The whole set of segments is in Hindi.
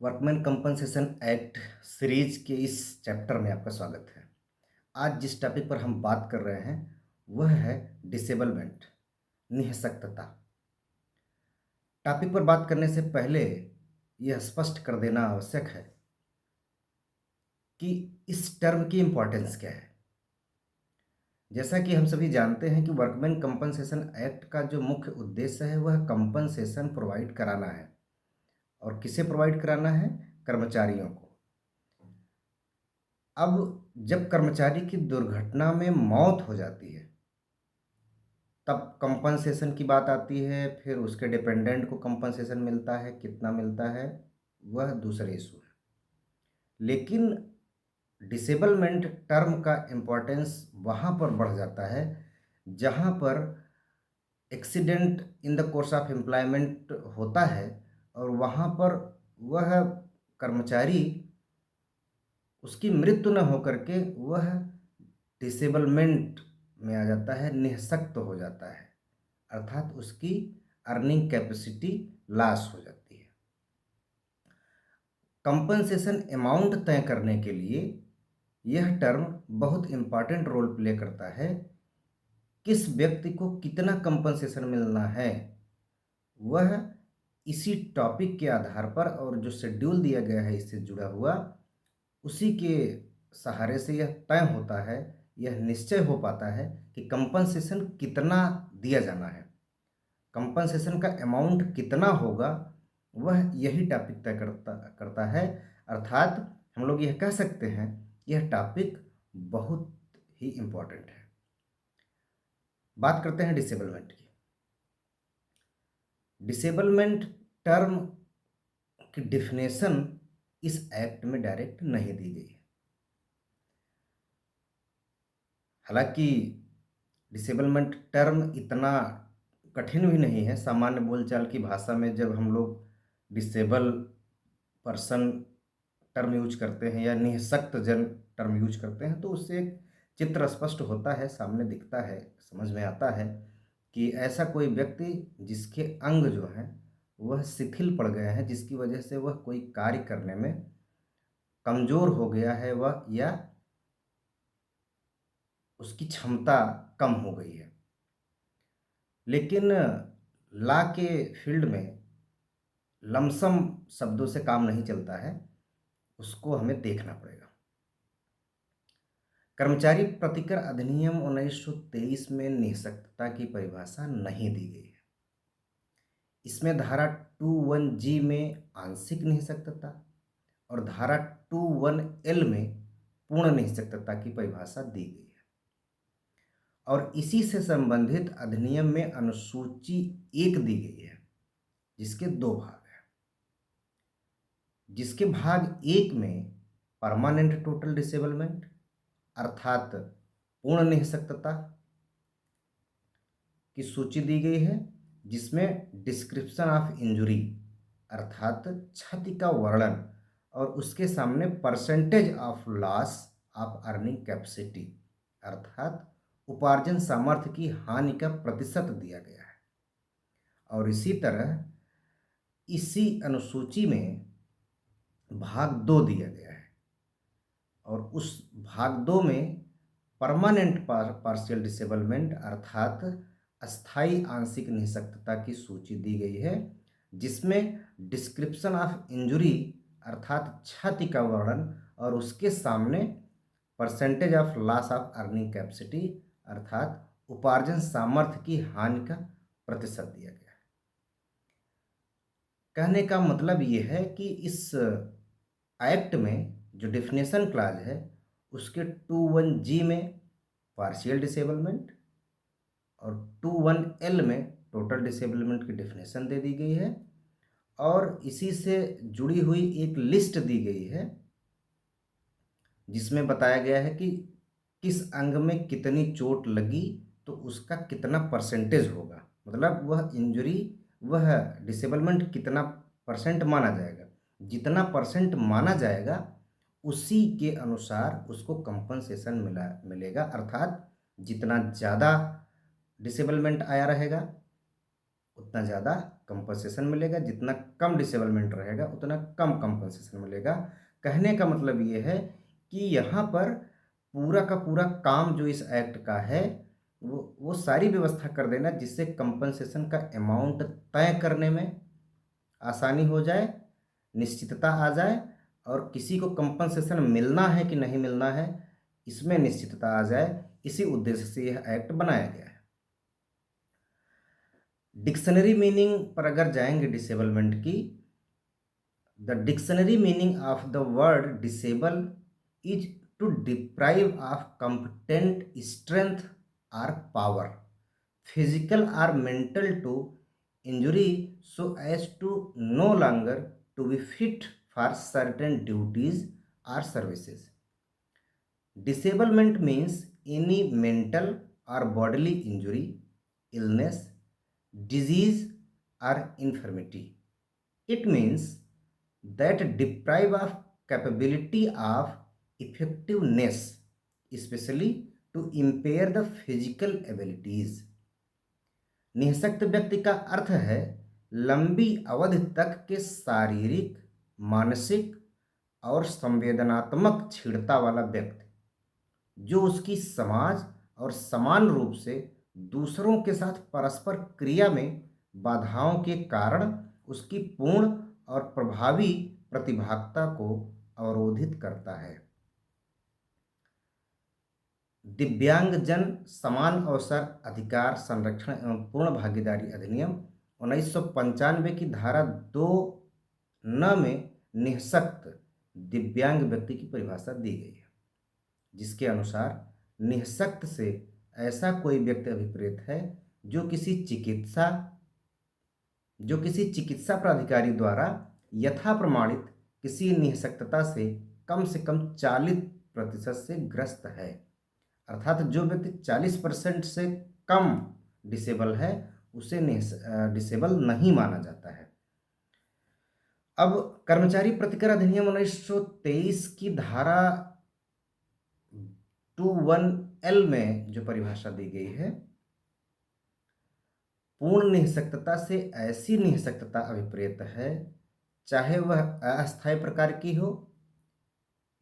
वर्कमैन कंपनसेशन एक्ट सीरीज के इस चैप्टर में आपका स्वागत है। आज जिस टॉपिक पर हम बात कर रहे हैं वह है डिसेबलमेंट, निःशक्तता। टॉपिक पर बात करने से पहले यह स्पष्ट कर देना आवश्यक है कि इस टर्म की इम्पोर्टेंस क्या है। जैसा कि हम सभी जानते हैं कि वर्कमैन कंपनसेशन एक्ट का जो मुख्य उद्देश्य है वह कंपनसेशन प्रोवाइड कराना है। और किसे प्रोवाइड कराना है? कर्मचारियों को। अब जब कर्मचारी की दुर्घटना में मौत हो जाती है तब कंपनसेशन की बात आती है। फिर उसके डिपेंडेंट को कंपनसेशन मिलता है, कितना मिलता है वह दूसरे इशू है। लेकिन डिसेबलमेंट टर्म का इम्पोर्टेंस वहाँ पर बढ़ जाता है जहाँ पर accident in the course of employment होता है और वहाँ पर वह कर्मचारी उसकी मृत्यु न होकर के वह डिसेबलमेंट में आ जाता है, निःशक्त हो जाता है, अर्थात उसकी अर्निंग कैपेसिटी लॉस हो जाती है। कंपनसेशन अमाउंट तय करने के लिए यह टर्म बहुत इम्पॉर्टेंट रोल प्ले करता है। किस व्यक्ति को कितना कंपनसेशन मिलना है वह इसी टॉपिक के आधार पर और जो शेड्यूल दिया गया है इससे जुड़ा हुआ उसी के सहारे से यह तय होता है, यह निश्चय हो पाता है कि कंपनसेशन कितना दिया जाना है, कंपनसेशन का अमाउंट कितना होगा, वह यही टॉपिक तय करता है। अर्थात हम लोग यह कह सकते हैं यह टॉपिक बहुत ही इम्पोर्टेंट है। बात करते हैं डिसेबलमेंट की। डिसेबलमेंट टर्म की डिफिनेशन इस एक्ट में डायरेक्ट नहीं दी गई है। हालांकि डिसेबलमेंट टर्म इतना कठिन भी नहीं है। सामान्य बोलचाल की भाषा में जब हम लोग डिसेबल पर्सन टर्म यूज करते हैं या निःशक्त जन टर्म यूज करते हैं तो उससे एक चित्र स्पष्ट होता है, सामने दिखता है, समझ में आता है कि ऐसा कोई व्यक्ति जिसके अंग जो हैं वह शिथिल पड़ गए हैं, जिसकी वजह से वह कोई कार्य करने में कमज़ोर हो गया है वह, या उसकी क्षमता कम हो गई है। लेकिन लॉ के फील्ड में लमसम शब्दों से काम नहीं चलता है, उसको हमें देखना पड़ेगा। कर्मचारी प्रतिकर अधिनियम 1923 में निःशक्तता की परिभाषा नहीं दी गई है। इसमें धारा 21G में आंशिक निःशक्तता और धारा 21L में पूर्ण निःशक्तता की परिभाषा दी गई है। और इसी से संबंधित अधिनियम में अनुसूची 1 दी गई है जिसके 2 भाग हैं। जिसके भाग 1 में परमानेंट टोटल डिसेबलमेंट अर्थात पूर्ण निःशक्तता की सूची दी गई है, जिसमें डिस्क्रिप्शन ऑफ इंजुरी अर्थात क्षति का वर्णन और उसके सामने percentage of loss of earning capacity अर्थात उपार्जन सामर्थ्य की हानि का प्रतिशत दिया गया है। और इसी तरह इसी अनुसूची में भाग 2 दिया गया है और उस भाग 2 में परमानेंट पार्शियल डिसेबलमेंट अर्थात अस्थाई आंशिक निःशक्तता की सूची दी गई है, जिसमें डिस्क्रिप्शन ऑफ इंजुरी अर्थात क्षति का वर्णन और उसके सामने percentage of loss of earning capacity अर्थात उपार्जन सामर्थ्य की हानि का प्रतिशत दिया गया है। कहने का मतलब ये है कि इस एक्ट में जो डेफिनेशन क्लाज है उसके 21G में पार्शियल डिसेबलमेंट और 21L में टोटल डिसेबलमेंट की डेफिनेशन दे दी गई है और इसी से जुड़ी हुई एक लिस्ट दी गई है जिसमें बताया गया है कि किस अंग में कितनी चोट लगी तो उसका कितना परसेंटेज होगा, मतलब वह इंजरी वह डिसेबलमेंट कितना परसेंट माना जाएगा। जितना परसेंट माना जाएगा उसी के अनुसार उसको कंपनसेशन मिलेगा। अर्थात जितना ज़्यादा डिसेबलमेंट आया रहेगा उतना ज़्यादा कंपनसेशन मिलेगा, जितना कम डिसेबलमेंट रहेगा उतना कम कंपनसेशन मिलेगा। कहने का मतलब ये है कि यहाँ पर पूरा का पूरा काम जो इस एक्ट का है वो सारी व्यवस्था कर देना जिससे कंपनसेशन का अमाउंट तय करने में आसानी हो जाए, निश्चितता आ जाए, और किसी को कंपनसेशन मिलना है कि नहीं मिलना है इसमें निश्चितता आ जाए। इसी उद्देश्य से यह एक्ट बनाया गया है। डिक्शनरी मीनिंग पर अगर जाएंगे डिसेबलमेंट की, the dictionary meaning of the word disable is to deprive of competent strength और पावर, फिजिकल और mental to injury so as to no longer to be fit for certain duties or services. Disablement means any mental or bodily injury, illness, disease or infirmity. It means that deprive of capability of effectiveness, especially to impair the physical abilities. निःशक्त व्यक्ति का अर्थ है लंबी अवधि तक के शारीरिक, मानसिक और संवेदनात्मक क्षीणता वाला व्यक्ति जो उसकी समाज और समान रूप से दूसरों के साथ परस्पर क्रिया में बाधाओं के कारण उसकी पूर्ण और प्रभावी प्रतिभागिता को अवरोधित करता है। दिव्यांगजन समान अवसर अधिकार संरक्षण एवं पूर्ण भागीदारी अधिनियम 1995 की धारा 2 न में निःशक्त दिव्यांग व्यक्ति की परिभाषा दी गई है, जिसके अनुसार निःशक्त से ऐसा कोई व्यक्ति अभिप्रेत है जो किसी चिकित्सा प्राधिकारी द्वारा यथा प्रमाणित किसी निःशक्तता से कम 40% से ग्रस्त है। अर्थात जो व्यक्ति 40% से कम डिसेबल है उसे डिसेबल नहीं माना जाता है। अब कर्मचारी प्रतिकर अधिनियम 1923 की धारा 21L में जो परिभाषा दी गई है, पूर्ण निःशक्तता से ऐसी निःशक्तता अभिप्रेत है चाहे वह अस्थायी प्रकार की हो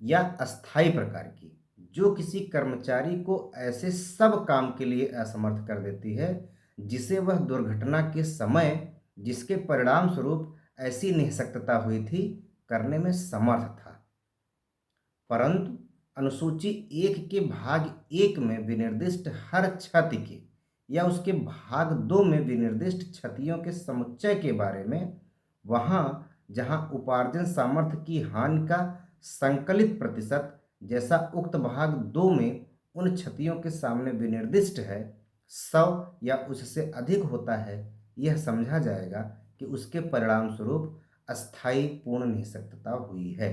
या अस्थायी प्रकार की, जो किसी कर्मचारी को ऐसे सब काम के लिए असमर्थ कर देती है जिसे वह दुर्घटना के समय जिसके परिणाम स्वरूप ऐसी निःशक्तता हुई थी करने में समर्थ था, परंतु अनुसूची 1 के भाग 1 में विनिर्दिष्ट हर क्षति के या उसके भाग 2 में विनिर्दिष्ट क्षतियों के समुच्चय के बारे में वहां जहां उपार्जन सामर्थ्य की हानि का संकलित प्रतिशत जैसा उक्त भाग 2 में उन क्षतियों के सामने विनिर्दिष्ट है 100 या उससे अधिक होता है, यह समझा जाएगा कि उसके परिणाम स्वरूप अस्थायी पूर्ण निःशक्तता हुई है।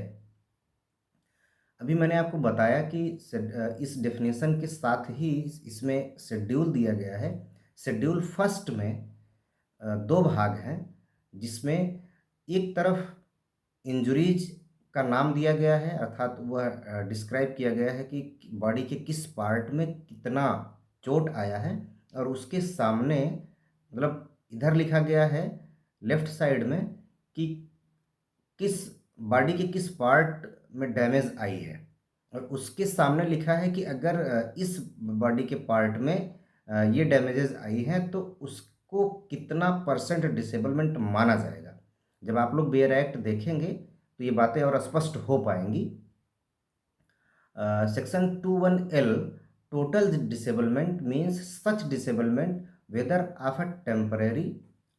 अभी मैंने आपको बताया कि इस डेफिनेशन के साथ ही इसमें शेड्यूल दिया गया है। शेड्यूल फर्स्ट में 2 भाग हैं, जिसमें एक तरफ इंजुरीज का नाम दिया गया है, अर्थात वह डिस्क्राइब किया गया है कि बॉडी के किस पार्ट में कितना चोट आया है, और उसके सामने मतलब इधर लिखा गया है लेफ्ट साइड में कि किस बॉडी के किस पार्ट में डैमेज आई है, और उसके सामने लिखा है कि अगर इस बॉडी के पार्ट में ये डैमेजेस आई हैं तो उसको कितना % डिसेबलमेंट माना जाएगा। जब आप लोग बेयर एक्ट देखेंगे तो ये बातें और स्पष्ट हो पाएंगी। Section 21L total disablement means such disablement whether of a temporary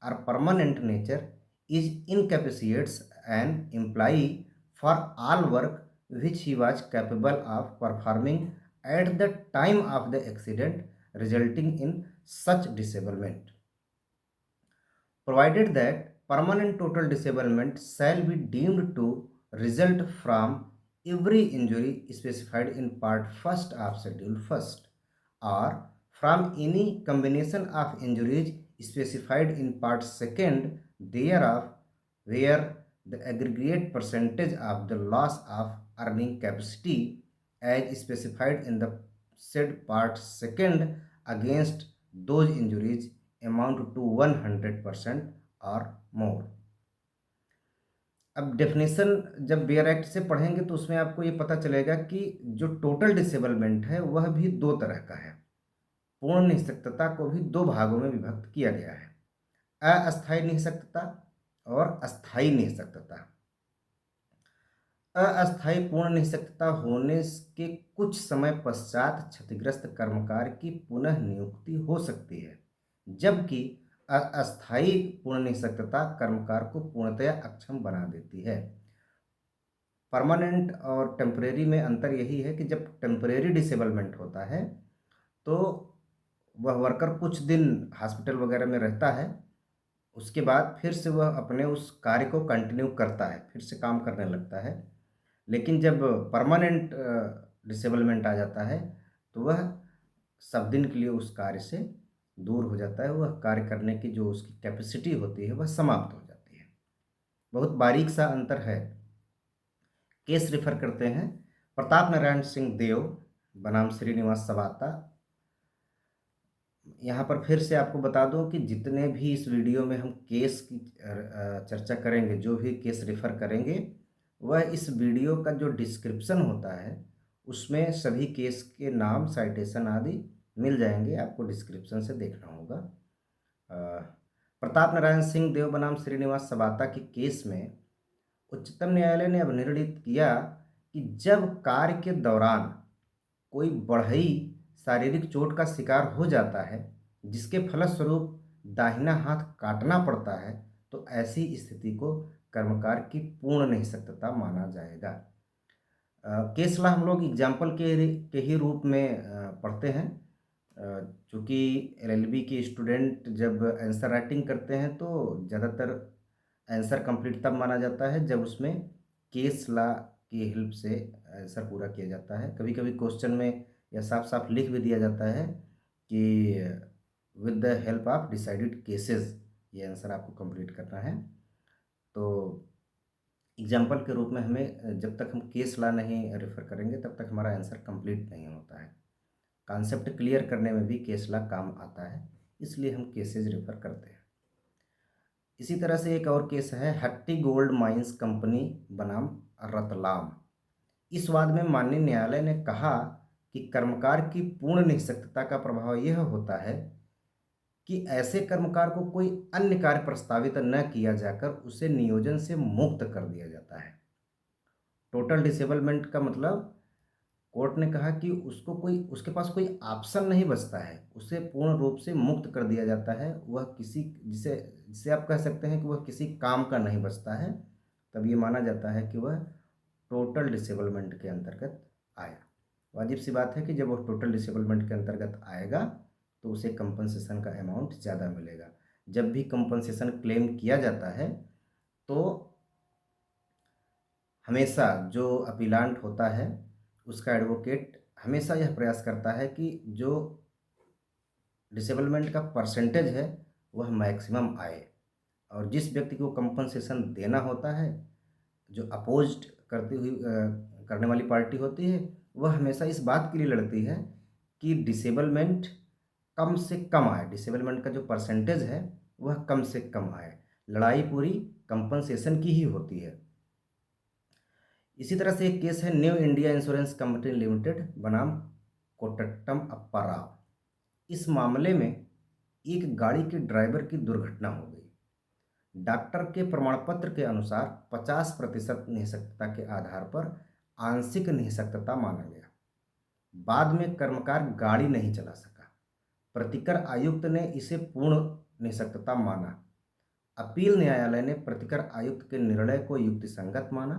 और permanent nature is incapacitates an employee for all work which he was capable of performing at the time of the accident resulting in such disablement, provided that permanent total disablement shall be deemed to result from every injury specified in part 1st of schedule 1st or from any combination of injuries specified in part 2nd thereof, where the aggregate percentage of the loss of earning capacity as specified in the said part 2nd against those injuries amount to 100% और मोर। अब डेफिनेशन जब बेयर एक्ट से पढ़ेंगे तो उसमें आपको ये पता चलेगा कि जो टोटल डिसेबलमेंट है वह भी दो तरह का है। पूर्ण निःशक्तता को भी दो भागों में विभक्त किया गया है, अस्थायी निःशक्तता और अस्थायी निःशक्तता। अस्थायी पूर्ण निःशक्तता होने के कुछ समय पश्चात क्षतिग्रस्त कर्मकार की पुनः नियुक्ति हो सकती है, जबकि अस्थायी पूर्ण निःशक्तता कर्मकार को पूर्णतया अक्षम बना देती है। परमानेंट और टेम्परेरी में अंतर यही है कि जब टेम्परेरी डिसेबलमेंट होता है तो वह वर्कर कुछ दिन हॉस्पिटल वगैरह में रहता है, उसके बाद फिर से वह अपने उस कार्य को कंटिन्यू करता है, फिर से काम करने लगता है। लेकिन जब परमानेंट डिसेबलमेंट आ जाता है तो वह सब दिन के लिए उस कार्य से दूर हो जाता है, वह कार्य करने की जो उसकी कैपेसिटी होती है वह समाप्त हो जाती है। बहुत बारीक सा अंतर है। केस रेफर करते हैं प्रताप नारायण सिंह देव बनाम श्रीनिवास सबाता। यहाँ पर फिर से आपको बता दूं कि जितने भी इस वीडियो में हम केस की चर्चा करेंगे, जो भी केस रेफर करेंगे, वह इस वीडियो का जो डिस्क्रिप्शन होता है उसमें सभी केस के नाम, साइटेशन आदि मिल जाएंगे, आपको डिस्क्रिप्शन से देखना होगा। प्रताप नारायण सिंह देव बनाम श्रीनिवास सबाता के केस में उच्चतम न्यायालय ने अब निर्णित किया कि जब कार्य के दौरान कोई बढ़ई शारीरिक चोट का शिकार हो जाता है जिसके फलस्वरूप दाहिना हाथ काटना पड़ता है, तो ऐसी स्थिति को कर्मकार की पूर्ण निःशक्तता माना जाएगा। केस लॉ हम लोग एग्जाम्पल के ही रूप में पढ़ते हैं। चूँकि एलएलबी के स्टूडेंट जब आंसर राइटिंग करते हैं तो ज़्यादातर आंसर कंप्लीट तब माना जाता है जब उसमें केस लॉ की हेल्प से आंसर पूरा किया जाता है। कभी कभी क्वेश्चन में या साफ साफ लिख भी दिया जाता है कि with the help of decided cases ये आंसर आपको कंप्लीट करना है। तो एग्जाम्पल के रूप में हमें जब तक हम केस लॉ नहीं रेफर करेंगे तब तक हमारा आंसर कंप्लीट नहीं होता है। कॉन्सेप्ट क्लियर करने में भी केस लॉ काम आता है, इसलिए हम केसेस रेफर करते हैं। इसी तरह से एक और केस है हट्टी गोल्ड माइंस कंपनी बनाम रतलाम। इस वाद में माननीय न्यायालय ने कहा कि कर्मकार की पूर्ण निःशक्तता का प्रभाव यह होता है कि ऐसे कर्मकार को कोई अन्य कार्य प्रस्तावित न किया जाकर उसे नियोजन से मुक्त कर दिया जाता है। टोटल डिसेबलमेंट का मतलब कोर्ट ने कहा कि उसके पास कोई ऑप्शन नहीं बचता है, उसे पूर्ण रूप से मुक्त कर दिया जाता है। वह किसी जिसे जिसे आप कह सकते हैं कि वह किसी काम का नहीं बचता है, तब ये माना जाता है कि वह टोटल डिसेबलमेंट के अंतर्गत आया। वाजिब सी बात है कि जब वह टोटल डिसेबलमेंट के अंतर्गत आएगा तो उसे कंपनसेशन का अमाउंट ज़्यादा मिलेगा। जब भी कंपनसेशन क्लेम किया जाता है तो हमेशा जो अपीलांट होता है उसका एडवोकेट हमेशा यह प्रयास करता है कि जो डिसेबलमेंट का परसेंटेज है वह मैक्सिमम आए, और जिस व्यक्ति को कंपनसेशन देना होता है, जो अपोज्ड करने वाली पार्टी होती है, वह हमेशा इस बात के लिए लड़ती है कि डिसेबलमेंट कम से कम आए, डिसेबलमेंट का जो परसेंटेज है वह कम से कम आए। लड़ाई पूरी कंपनसेशन की ही होती है। इसी तरह से एक केस है new India insurance company limited बनाम कोट्टम अप्पा राव। इस मामले में एक गाड़ी के ड्राइवर की दुर्घटना हो गई। डॉक्टर के प्रमाण पत्र के अनुसार 50% निःशक्तता के आधार पर आंशिक निःशक्तता माना गया। बाद में कर्मकार गाड़ी नहीं चला सका। प्रतिकर आयुक्त ने इसे पूर्ण निःशक्तता माना। अपील न्यायालय ने प्रतिकर आयुक्त के निर्णय को युक्तिसंगत माना,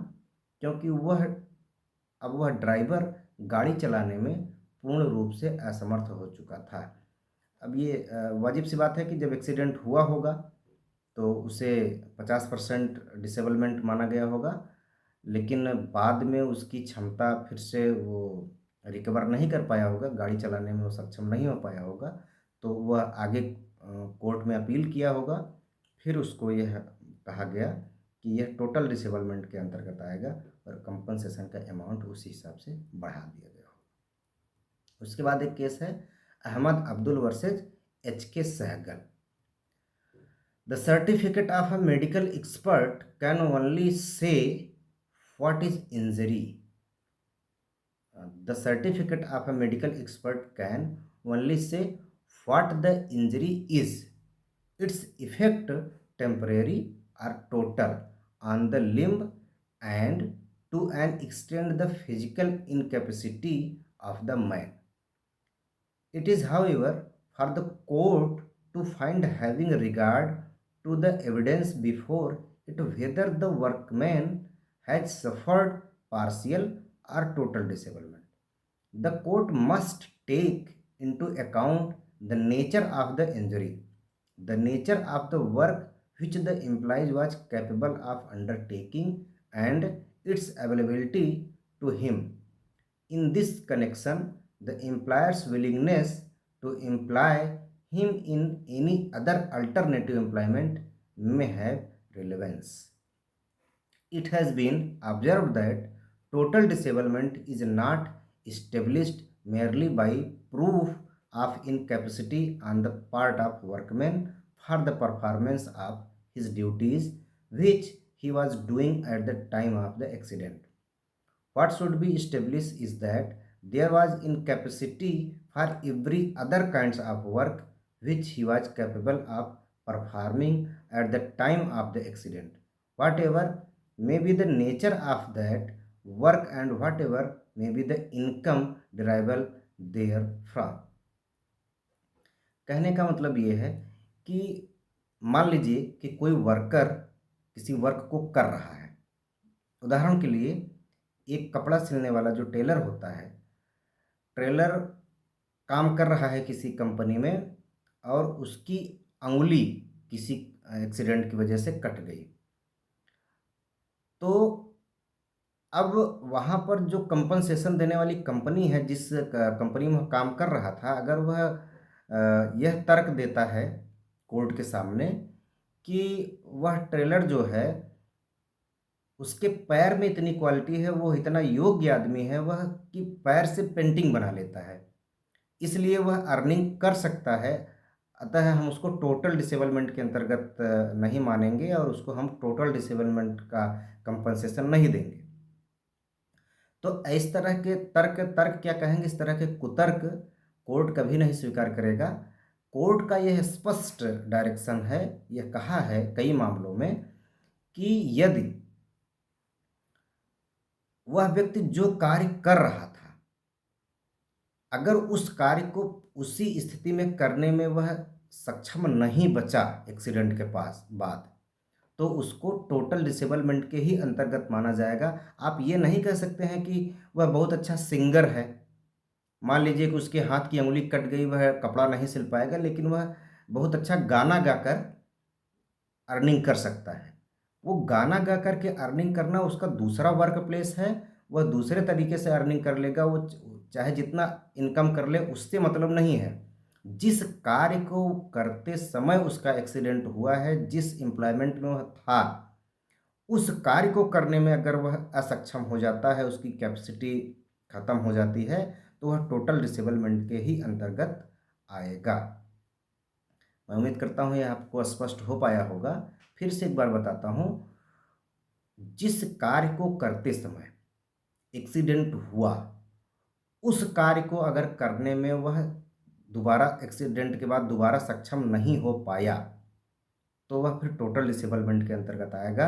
क्योंकि वह ड्राइवर गाड़ी चलाने में पूर्ण रूप से असमर्थ हो चुका था। अब ये वाजिब सी बात है कि जब एक्सीडेंट हुआ होगा तो उसे 50% डिसेबलमेंट माना गया होगा, लेकिन बाद में उसकी क्षमता फिर से वो रिकवर नहीं कर पाया होगा, गाड़ी चलाने में वो सक्षम नहीं हो पाया होगा, तो वह आगे कोर्ट में अपील किया होगा। फिर उसको यह कहा गया कि यह टोटल डिसेबलमेंट के अंतर्गत आएगा और कंपनसेशन का अमाउंट उसी हिसाब से बढ़ा दिया गया होगा। उसके बाद एक केस है अहमद अब्दुल वर्सेज एच के Sehgal. The certificate of a medical expert can only say what is injury. The certificate of a medical expert can only say what the injury is, its effect, temporary or total, on the limb, and to an extent the physical incapacity of the man. It is, however, for the court to find, having regard to the evidence before it, whether the workman has suffered partial or total disablement. The court must take into account the nature of the injury, the nature of the work which the employee was capable of undertaking, and its availability to him. In this connection, the employer's willingness to employ him in any other alternative employment may have relevance. It has been observed that total disablement is not established merely by proof of incapacity on the part of workman for the performance of his duties which he was doing at the time of the accident. What should be established is that there was incapacity for every other kinds of work which he was capable of performing at the time of the accident. Whatever may be the nature of that work and whatever may be the income derivable therefrom. कहने का मतलब ये है कि मान लीजिए कि कोई वर्कर किसी वर्क को कर रहा है। उदाहरण के लिए एक कपड़ा सिलने वाला जो टेलर होता है, टेलर काम कर रहा है किसी कंपनी में और उसकी अंगुली किसी एक्सीडेंट की वजह से कट गई। तो अब वहाँ पर जो कंपनसेशन देने वाली कंपनी है, जिस कंपनी में काम कर रहा था, अगर वह यह तर्क देता है कोर्ट के सामने कि वह टेलर जो है उसके पैर में इतनी क्वालिटी है, वो इतना योग्य आदमी है वह कि पैर से पेंटिंग बना लेता है, इसलिए वह अर्निंग कर सकता है, अतः हम उसको टोटल डिसेबलमेंट के अंतर्गत नहीं मानेंगे और उसको हम टोटल डिसेबलमेंट का कंपनसेशन नहीं देंगे। तो इस तरह के तर्क क्या कहेंगे, इस तरह के कुतर्क कोर्ट कभी नहीं स्वीकार करेगा। कोर्ट का यह स्पष्ट डायरेक्शन है, यह कहा है कई मामलों में कि यदि वह व्यक्ति जो कार्य कर रहा था, अगर उस कार्य को उसी स्थिति में करने में वह सक्षम नहीं बचा एक्सीडेंट के बाद, तो उसको टोटल डिसेबलमेंट के ही अंतर्गत माना जाएगा। आप ये नहीं कह सकते हैं कि वह बहुत अच्छा सिंगर है, मान लीजिए कि उसके हाथ की अंगुली कट गई, वह कपड़ा नहीं सिल पाएगा, लेकिन वह बहुत अच्छा गाना गाकर अर्निंग कर सकता है। वो गाना गा कर के अर्निंग करना उसका दूसरा वर्क प्लेस है, वह दूसरे तरीके से अर्निंग कर लेगा, वो चाहे जितना इनकम कर ले, उससे मतलब नहीं है। जिस कार्य को करते समय उसका एक्सीडेंट हुआ है, जिस एम्प्लॉयमेंट में वह था, उस कार्य को करने में अगर वह असक्षम हो जाता है, उसकी कैपेसिटी खत्म हो जाती है, तो वह टोटल डिसेबलमेंट के ही अंतर्गत आएगा। मैं उम्मीद करता हूँ यह आपको स्पष्ट हो पाया होगा। फिर से एक बार बताता हूँ, जिस कार्य को करते समय एक्सीडेंट हुआ, उस कार्य को अगर करने में वह दोबारा एक्सीडेंट के बाद दोबारा सक्षम नहीं हो पाया, तो वह फिर टोटल डिसेबलमेंट के अंतर्गत आएगा।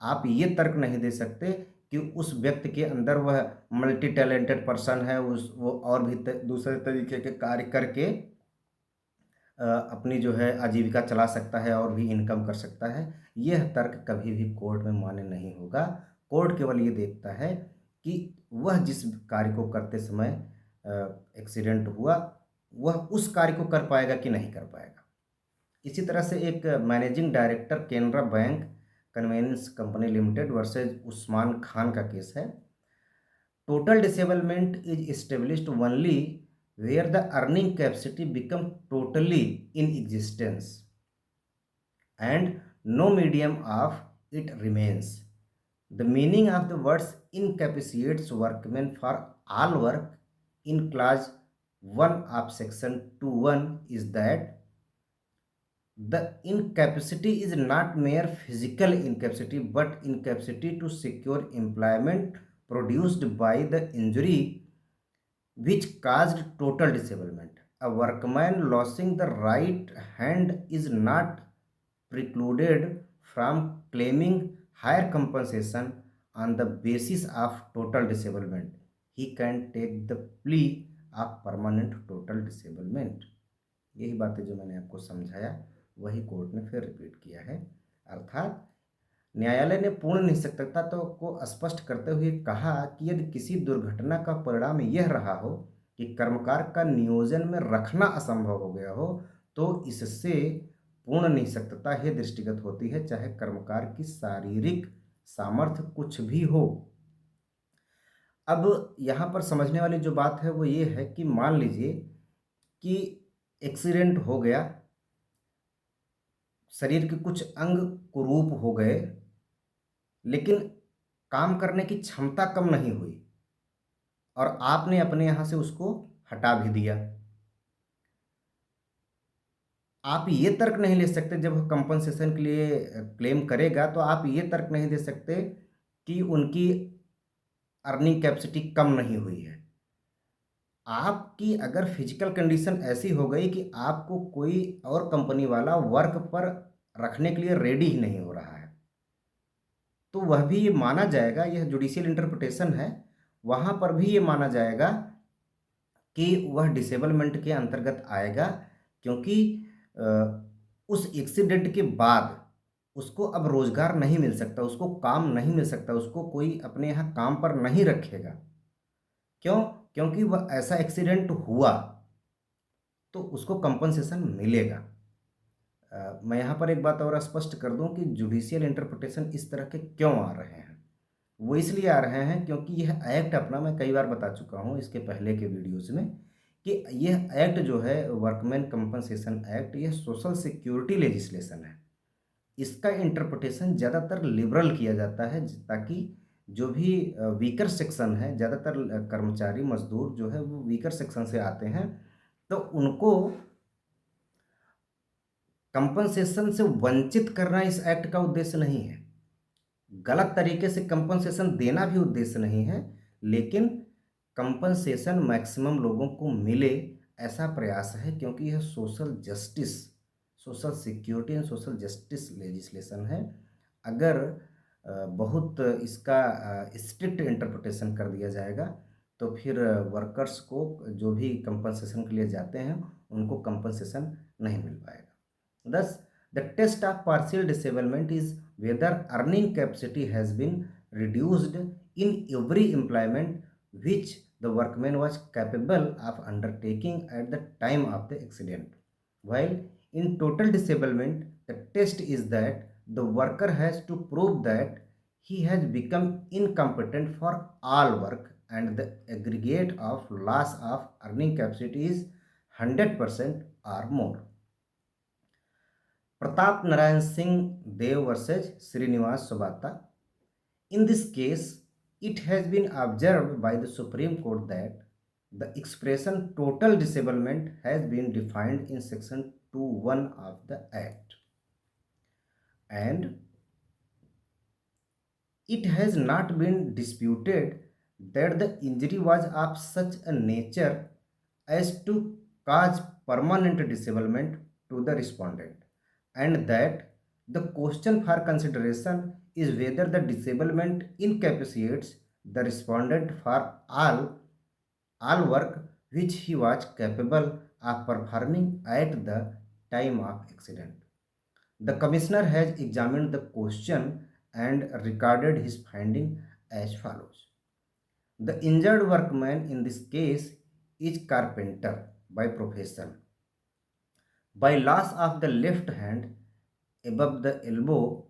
आप ये तर्क नहीं दे सकते कि उस व्यक्ति के अंदर वह मल्टी टैलेंटेड पर्सन है, वो और भी दूसरे तरीके के कार्य करके अपनी जो है आजीविका चला सकता है और भी इनकम कर सकता है। यह तर्क कभी भी कोर्ट में मान्य नहीं होगा। कोर्ट केवल ये देखता है कि वह जिस कार्य को करते समय एक्सीडेंट हुआ, वह उस कार्य को कर पाएगा कि नहीं कर पाएगा। इसी तरह से एक managing director Canara Bank conveyance company limited versus Usman Khan का केस है। Total disablement is established only where the earning capacity become totally in existence and no medium of it remains. The meaning of the words incapacitates workmen for all work in clause 1 of section 21 is that The incapacity is not mere physical incapacity, but incapacity to secure employment produced by the injury which caused total disablement. A workman losing the right hand is not precluded from claiming higher compensation on the basis of total disablement. He can take the plea of permanent total disablement. यही बातें जो मैंने आपको समझाया वही कोर्ट ने फिर रिपीट किया है। अर्थात न्यायालय ने पूर्ण निःशक्तता तो को स्पष्ट करते हुए कहा कि यदि किसी दुर्घटना का परिणाम यह रहा हो कि कर्मकार का नियोजन में रखना असंभव हो गया हो, तो इससे पूर्ण निःशक्तता ही दृष्टिगत होती है, चाहे कर्मकार की शारीरिक सामर्थ्य कुछ भी हो। अब यहाँ पर समझने वाली जो बात है वो ये है कि मान लीजिए कि एक्सीडेंट हो गया, शरीर के कुछ अंग कुरूप हो गए, लेकिन काम करने की क्षमता कम नहीं हुई और आपने अपने यहाँ से उसको हटा भी दिया। आप ये तर्क नहीं ले सकते, जब वो कंपनसेशन के लिए क्लेम करेगा तो आप ये तर्क नहीं दे सकते कि उनकी अर्निंग कैपेसिटी कम नहीं हुई है। आपकी अगर फिजिकल कंडीशन ऐसी हो गई कि आपको कोई और कंपनी वाला वर्क पर रखने के लिए रेडी ही नहीं हो रहा है, तो वह भी ये माना जाएगा, यह जुडिशियल इंटरप्रिटेशन है, वहाँ पर भी ये माना जाएगा कि वह डिसेबलमेंट के अंतर्गत आएगा, क्योंकि उस एक्सीडेंट के बाद उसको अब रोजगार नहीं मिल सकता, उसको काम नहीं मिल सकता, उसको कोई अपने यहाँ काम पर नहीं रखेगा। क्यों? क्योंकि वह ऐसा एक्सीडेंट हुआ तो उसको कंपनसेशन मिलेगा। मैं यहाँ पर एक बात और स्पष्ट कर दूं कि जुडिशियल इंटरप्रिटेशन इस तरह के क्यों आ रहे हैं। वो इसलिए आ रहे हैं क्योंकि यह एक्ट अपना, मैं कई बार बता चुका हूँ इसके पहले के वीडियोस में, कि यह एक्ट जो है वर्कमैन कंपनसेशन एक्ट, यह सोशल सिक्योरिटी लेजिस्लेशन है। इसका इंटरप्रिटेशन ज़्यादातर लिबरल किया जाता है ताकि जो भी वीकर सेक्शन है, ज़्यादातर कर्मचारी मजदूर जो है वो वीकर सेक्शन से आते हैं, तो उनको कंपनसेशन से वंचित करना इस एक्ट का उद्देश्य नहीं है। गलत तरीके से कंपनसेशन देना भी उद्देश्य नहीं है, लेकिन कंपनसेशन मैक्सिमम लोगों को मिले ऐसा प्रयास है, क्योंकि यह social justice, social security and social justice legislation है। अगर बहुत इसका स्ट्रिक्ट इंटरप्रिटेशन कर दिया जाएगा तो फिर वर्कर्स को जो भी कंपनसेशन के लिए जाते हैं उनको कंपनसेशन नहीं मिल पाएगा। Thus, the test of partial disablement is whether earning capacity has been reduced in every employment which the workman was capable of undertaking at the time of the accident. While in total disablement, the test is that the worker has to prove that he has become incompetent for all work and the aggregate of loss of earning capacity is 100% or more. Pratap Narayan Singh Dev versus Srinivas Sobata. In this case, it has been observed by the Supreme Court that the expression total disablement has been defined in section 2(1) of the Act, and it has not been disputed that the injury was of such a nature as to cause permanent disablement to the respondent, and that the question for consideration is whether the disablement incapacitates the respondent for all work which he was capable of performing at the time of accident. The commissioner has examined the question and recorded his finding as follows. The injured workman in this case is carpenter by profession. By loss of the left hand above the elbow,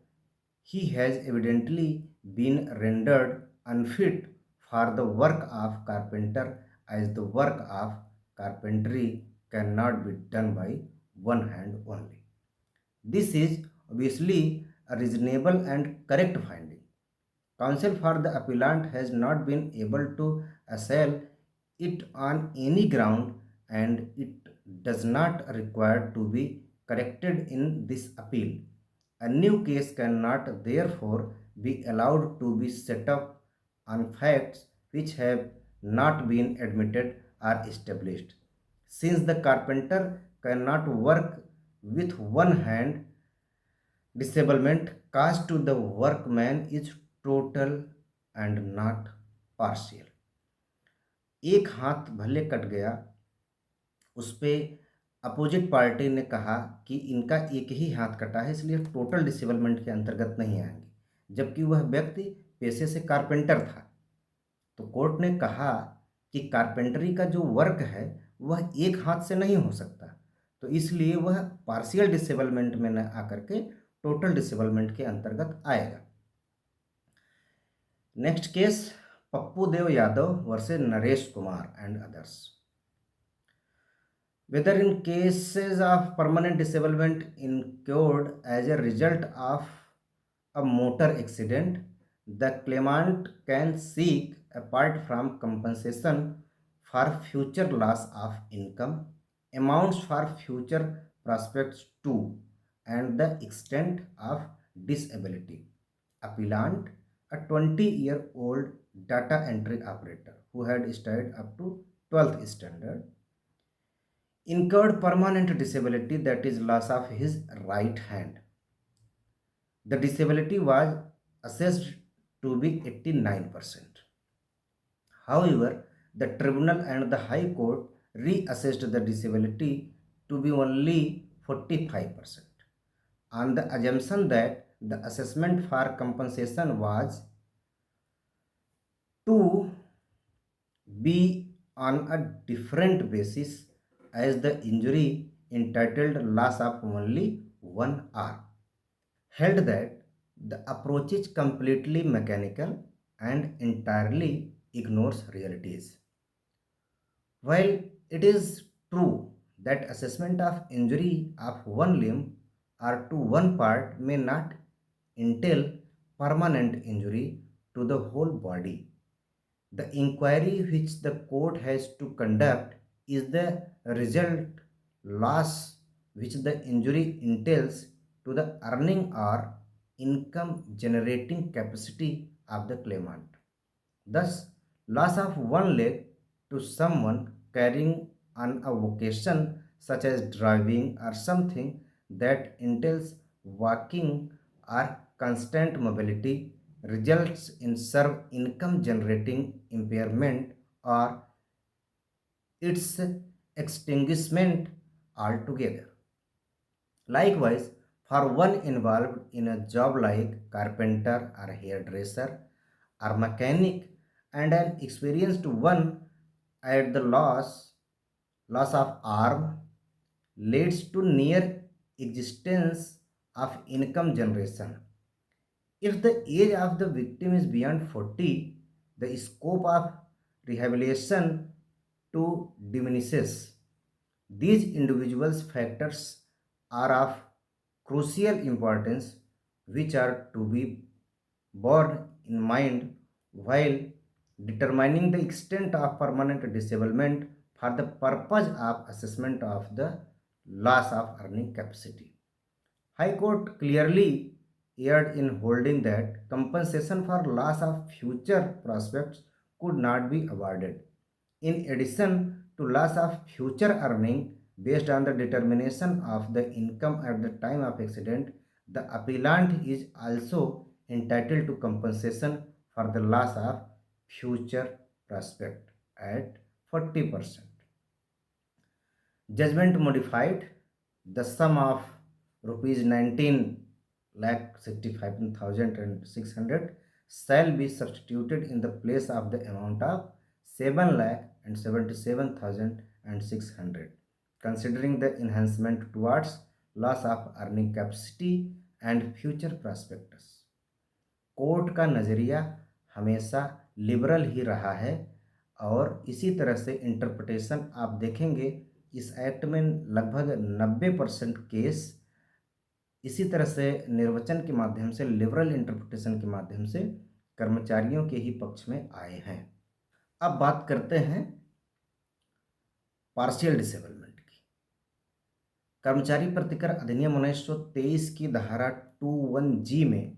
he has evidently been rendered unfit for the work of carpenter, as the work of carpentry cannot be done by one hand only. This is obviously a reasonable and correct finding. Counsel for the appellant has not been able to assail it on any ground, and it does not require to be corrected in this appeal. A new case cannot therefore be allowed to be set up on facts which have not been admitted or established. Since the carpenter cannot work with one hand, disablement caused to the workman is total and not partial. एक हाथ भले कट गया, उस पे अपोजिट पार्टी ने कहा कि इनका एक ही हाथ कटा है इसलिए टोटल डिसेबलमेंट के अंतर्गत नहीं आएंगे, जबकि वह व्यक्ति पेशे से कारपेंटर था। तो कोर्ट ने कहा कि कारपेंटरी का जो वर्क है वह एक हाथ से नहीं हो सकता, तो इसलिए वह पार्शियल डिसेबलमेंट में न आकर के टोटल डिसेबलमेंट के अंतर्गत आएगा। Next case Pappu Dev Yadav versus Naresh Kumar and others. Whether in cases of permanent disablement incurred as a result of a motor accident, the claimant can seek, apart from compensation for future loss of income, amounts for future prospects too, and the extent of disability. Appellant, a 20-year-old data entry operator who had studied up to 12th standard, incurred permanent disability, that is loss of his right hand. The disability was assessed to be 89%. However, the tribunal and the high court reassessed the disability to be only 45% on the assumption that the assessment for compensation was to be on a different basis, as the injury entitled loss of only one arm, held that the approach is completely mechanical and entirely ignores realities. While it is true that assessment of injury of one limb or to one part may not entail permanent injury to the whole body, the inquiry which the court has to conduct is the result loss which the injury entails to the earning or income generating capacity of the claimant. Thus, loss of one leg to someone carrying on a vocation such as driving or something that entails walking or constant mobility results in serve income generating impairment or its extinguishment altogether. Likewise, for one involved in a job like carpenter or hairdresser or mechanic, and an experienced one at the loss of arm leads to near existence of income generation. If the age of the victim is beyond 40, the scope of rehabilitation to diminishes. These individuals' factors are of crucial importance, which are to be borne in mind while determining the extent of permanent disablement for the purpose of assessment of the loss of earning capacity. High Court clearly erred in holding that compensation for loss of future prospects could not be awarded. In addition to loss of future earning based on the determination of the income at the time of accident, the appellant is also entitled to compensation for the loss of future prospect at 40%. Judgment modified. The sum of rupees 19 lakh 65,600 shall be substituted in the place of the amount of 7 lakh and 77,600, considering the enhancement towards loss of earning capacity and future prospectus. Court का नज़रिया हमेशा लिबरल ही रहा है और इसी तरह से इंटरप्रिटेशन आप देखेंगे इस एक्ट में लगभग 90% केस इसी तरह से निर्वचन के माध्यम से लिबरल इंटरप्रिटेशन के माध्यम से कर्मचारियों के ही पक्ष में आए हैं। अब बात करते हैं पार्शियल डिसेबलमेंट की। कर्मचारी प्रतिकर अधिनियम 1923 की धारा 21G में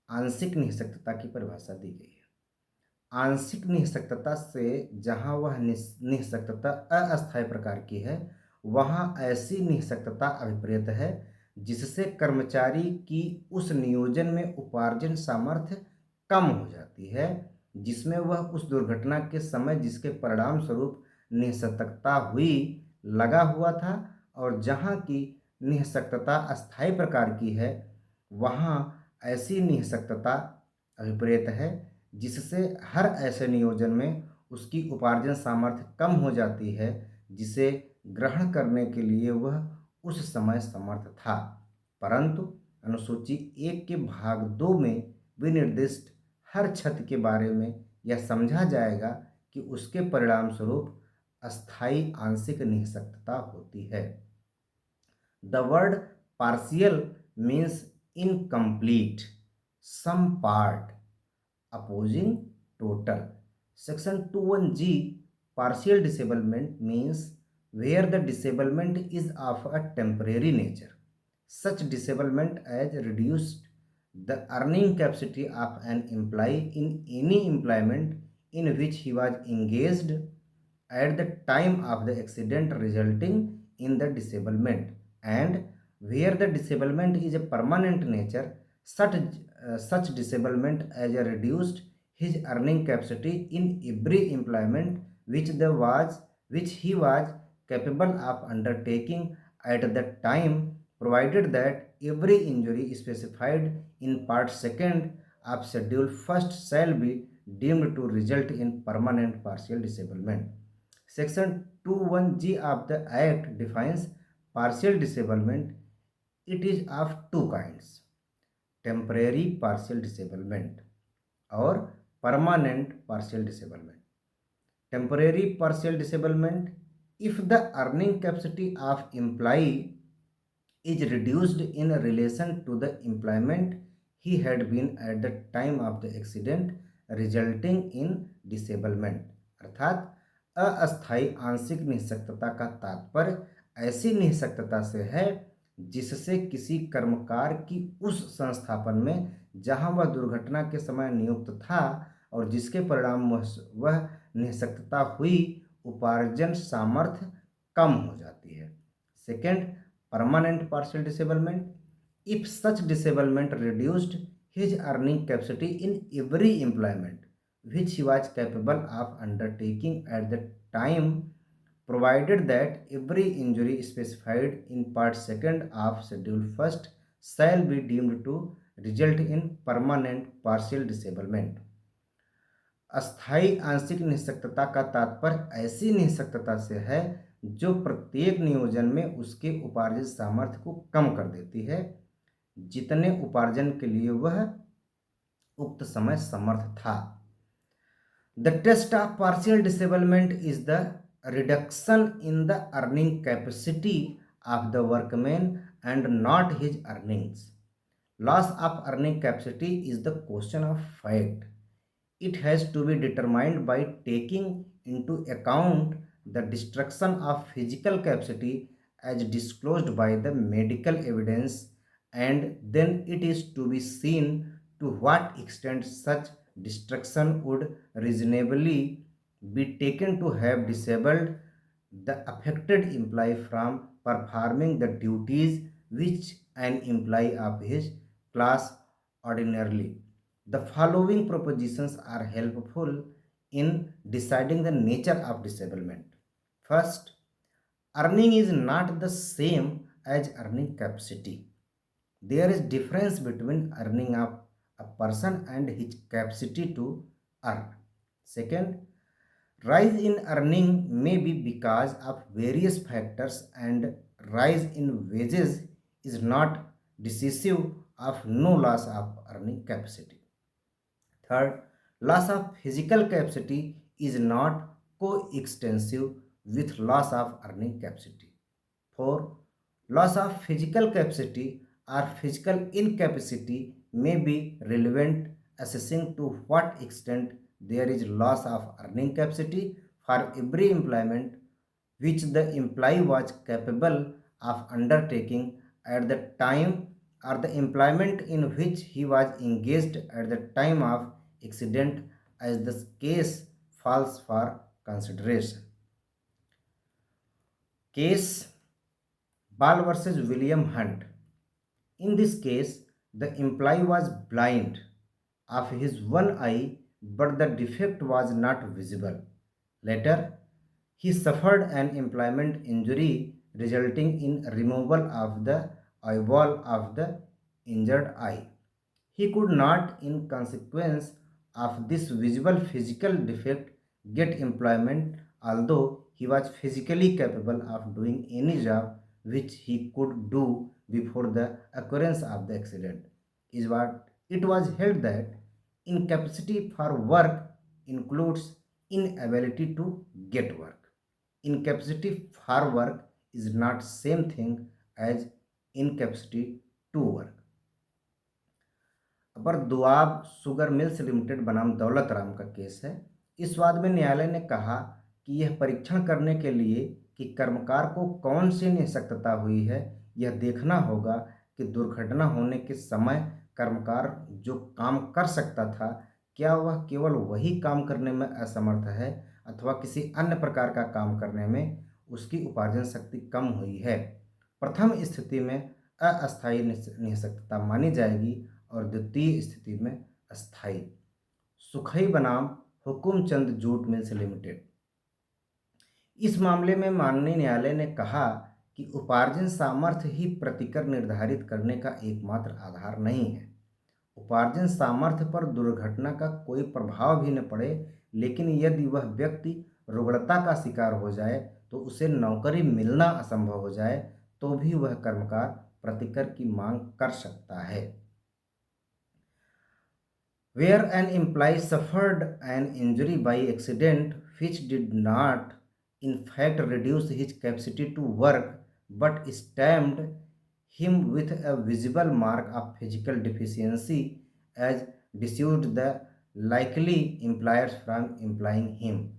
आंशिक निःशक्तता की परिभाषा दी गई है। आंशिक निःशक्तता से जहां वह निःशक्तता अस्थायी प्रकार की है, वहां ऐसी निःशक्तता अभिप्रेत है जिससे कर्मचारी की उस नियोजन में उपार्जन सामर्थ्य कम हो जाती है जिसमें वह उस दुर्घटना के समय जिसके परिणाम स्वरूप निःशक्तता हुई लगा हुआ था, और जहां की निःशक्तता अस्थायी प्रकार की है, वहां ऐसी निःशक्तता अभिप्रेत है जिससे हर ऐसे नियोजन में उसकी उपार्जन सामर्थ्य कम हो जाती है जिसे ग्रहण करने के लिए वह उस समय समर्थ था, परंतु अनुसूची 1 के भाग 2 में विनिर्दिष्ट हर क्षति के बारे में यह समझा जाएगा कि उसके परिणाम स्वरूप अस्थायी आंशिक निःशक्तता होती है। The word partial means incomplete, some part, opposing total. Section 21G, partial disablement means where the disablement is of a temporary nature. Such disablement as reduced the earning capacity of an employee in any employment in which he was engaged at the time of the accident resulting in the disablement, and where the disablement is a permanent nature, such disablement as a reduced his earning capacity in every employment which he was capable of undertaking at the time, provided that every injury specified in part second of schedule first shall be deemed to result in permanent partial disablement. Section 21G of the Act defines partial disablement. It is of two kinds: temporary partial disablement or permanent partial disablement. Temporary partial disablement, if the earning capacity of employee is reduced in relation to the employment he had been at the time of the accident resulting in disablement, अर्थात अस्थायी आंशिक निःशक्तता का तात्पर्य ऐसी निःशक्तता से है जिससे किसी कर्मकार की उस संस्थापन में जहां वह दुर्घटना के समय नियुक्त था और जिसके परिणाम वह निःशक्तता हुई, उपार्जन सामर्थ्य कम हो जाती है। Second, permanent partial disablement, if such disablement reduced his earning capacity in every employment which he was capable of undertaking at the time, provided that every injury specified in part second of schedule first shall be deemed to result in permanent partial disablement. अस्थायी आंशिक निःशक्तता का तात्पर्य ऐसी निःशक्तता से है जो प्रत्येक नियोजन में उसके उपार्जित सामर्थ्य को कम कर देती है जितने उपार्जन के लिए वह उक्त समय समर्थ था। The test of partial disablement is the reduction in the earning capacity of the workman and not his earnings. Loss of earning capacity is the question of fact. It has to be determined by taking into account the destruction of physical capacity as disclosed by the medical evidence, and then it is to be seen to what extent such destruction would reasonably be taken to have disabled the affected employee from performing the duties which an employee of his class ordinarily. The following propositions are helpful in deciding the nature of disablement. First, earning is not the same as earning capacity. There is difference between earning of a person and his capacity to earn. Second, rise in earning may be because of various factors, and rise in wages is not decisive of no loss of earning capacity. Third, loss of physical capacity is not coextensive with loss of earning capacity. Fourth, loss of physical capacity or physical incapacity may be relevant assessing to what extent there is loss of earning capacity for every employment which the employee was capable of undertaking at the time or the employment in which he was engaged at the time of accident as the case falls for consideration. Case Ball versus William Hunt. In this case, the employee was blind of his one eye, but the defect was not visible. Later, he suffered an employment injury resulting in removal of the eyeball of the injured eye. He could not, in consequence of this visible physical defect, get employment, although he was physically capable of doing any job which he could do before the occurrence of the accident. Is what it was held that incapacity for work includes inability to get work. Incapacity for work is not same thing as incapacity to work. पर दुआब शुगर मिल्स लिमिटेड बनाम दौलत राम का केस है। इस वाद में न्यायालय ने कहा कि यह परीक्षण करने के लिए कि कर्मकार को कौन सी निःशक्तता हुई है, यह देखना होगा कि दुर्घटना होने के समय कर्मकार जो काम कर सकता था, क्या वह केवल वही काम करने में असमर्थ है अथवा किसी अन्य प्रकार का काम करने में उसकी उपार्जन शक्ति कम हुई है। प्रथम स्थिति में अस्थायी निःशक्तता मानी जाएगी और द्वितीय स्थिति में अस्थायी। सुखई बनाम हुकुमचंद जूट मिल्स लिमिटेड। इस मामले में माननीय न्यायालय ने कहा कि उपार्जन सामर्थ्य ही प्रतिकर निर्धारित करने का एकमात्र आधार नहीं है। उपार्जन सामर्थ्य पर दुर्घटना का कोई प्रभाव भी न पड़े, लेकिन यदि वह व्यक्ति रुग्णता का शिकार हो जाए तो उसे नौकरी मिलना असंभव हो जाए तो भी वह कर्मकार प्रतिकर की मांग कर सकता है। Where an employee suffered an injury by accident which did not in fact reduce his capacity to work but stamped him with a visible mark of physical deficiency as dissuaded the likely employers from employing him,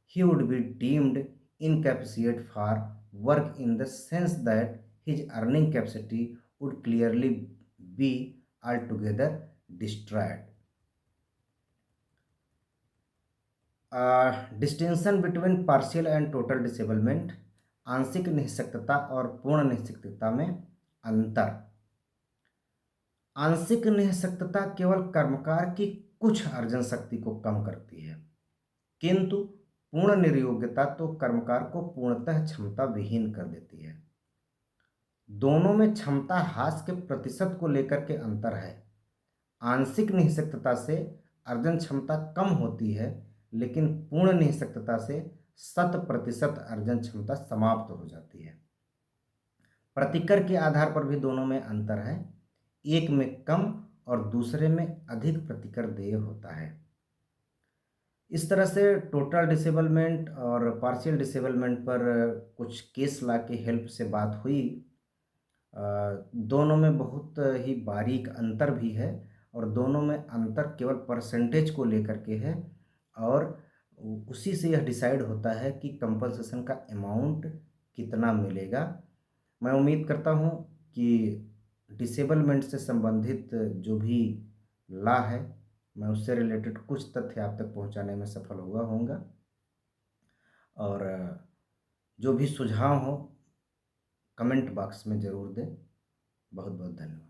he would be deemed incapacitated for work in the sense that his earning capacity would clearly be altogether destroyed. Distinction between partial and total disablement. आंशिक निःशक्तता और पूर्ण निःशक्तता में अंतर। आंशिक निःशक्तता केवल कर्मकार की कुछ अर्जन शक्ति को कम करती है, किंतु पूर्ण निर्योग्यता तो कर्मकार को पूर्णतः क्षमता विहीन कर देती है। दोनों में क्षमता ह्रास के प्रतिशत को लेकर के अंतर है। आंशिक निःशक्तता से अर्जन क्षमता कम होती है, लेकिन पूर्ण निःशक्तता से 100% अर्जन क्षमता समाप्त हो जाती है। प्रतिकर के आधार पर भी दोनों में अंतर है, एक में कम और दूसरे में अधिक प्रतिकर देय होता है। इस तरह से टोटल डिसेबलमेंट और पार्शियल डिसेबलमेंट पर कुछ केस ला के हेल्प से बात हुई। दोनों में बहुत ही बारीक अंतर भी है और दोनों में अंतर केवल परसेंटेज को लेकर के है और उसी से यह डिसाइड होता है कि कंपनसेशन का अमाउंट कितना मिलेगा। मैं उम्मीद करता हूँ कि डिसेबलमेंट से संबंधित जो भी लॉ है, मैं उससे रिलेटेड कुछ तथ्य आप तक पहुँचाने में सफल हुआ होऊंगा। और जो भी सुझाव हो कमेंट बॉक्स में ज़रूर दें। बहुत बहुत धन्यवाद।